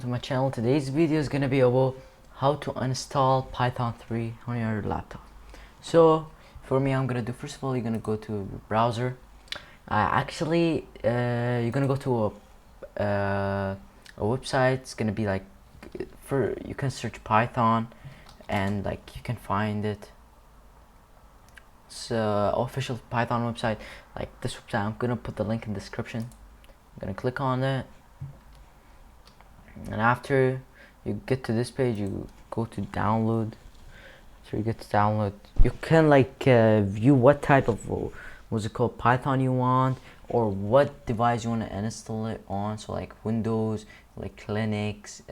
To my channel. Today's video is gonna be about how to install Python 3 on your laptop. So for me, I'm gonna do, first of all, you're gonna go to your browser. You're gonna go to a website. It's gonna be like, you can search Python and like you can find it. It's official Python website, like this website. I'm gonna put the link in the description. I'm gonna click on it, and after you get to this page, you go to download. So you get to download, you can like view what type of what's it called, Python you want, or what device you want to install it on. So like Windows, like Linux,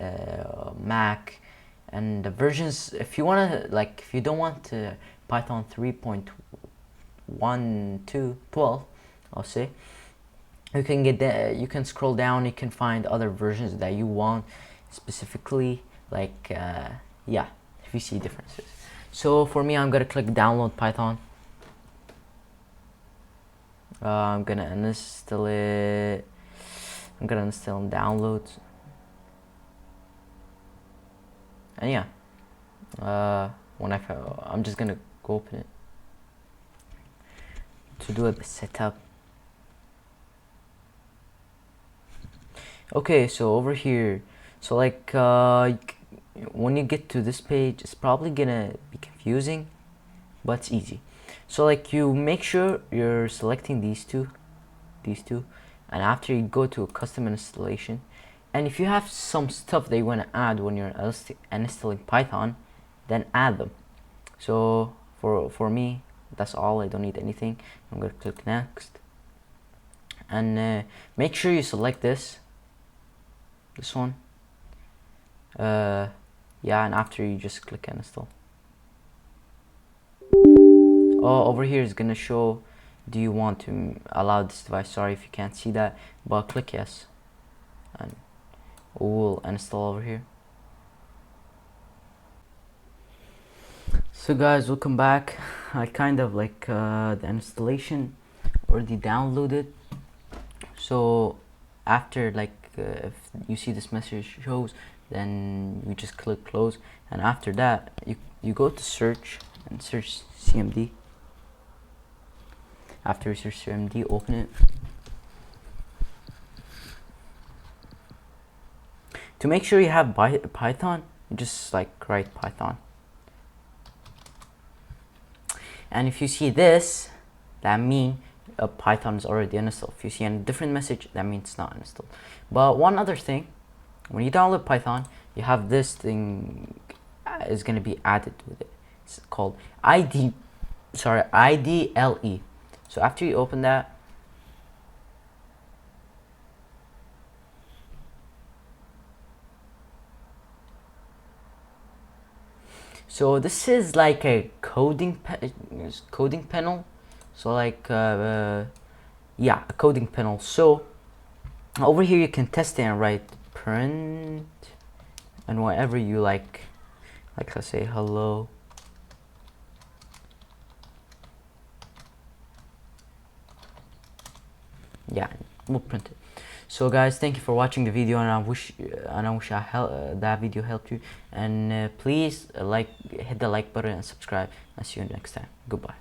Mac, and the versions. If you want to, like, if you don't want Python 3.12, I'll say, you can get that. You can scroll down, you can find other versions that you want specifically, like yeah, if you see differences. So for me, I'm gonna click download Python. I'm gonna install it. I'm gonna install and download, and yeah, I'm just gonna go open it to do the setup. Okay, so over here, so like when you get to this page, it's probably gonna be confusing, but it's easy. So like, you make sure you're selecting these two, and after you go to a custom installation, and if you have some stuff that you want to add when you're installing Python, then add them. So for me, that's all. I don't need anything. I'm gonna click next, and make sure you select this one. Yeah, and after you just click install. Oh, over here is gonna show, do you want to allow this device? Sorry if you can't see that, but click yes, and we'll install over here. So guys, welcome back. I kind of like the installation already downloaded. So after like if you see this message shows, then you just click close, and after that you go to search and search CMD. After you search CMD, open it. To make sure you have Python, you just like write Python, and if you see this, that means Python is already installed. If you see a different message, that means it's not installed. But one other thing, when you download Python, you have this thing is going to be added with it. It's called IDLE. So after you open that, so this is like a coding panel. So like yeah, a coding panel. So over here you can test it and write print and whatever you like let's say hello. Yeah, we'll print it. So guys, thank you for watching the video, and I wish that video helped you, and please hit the like button and subscribe. I'll see you next time. Goodbye.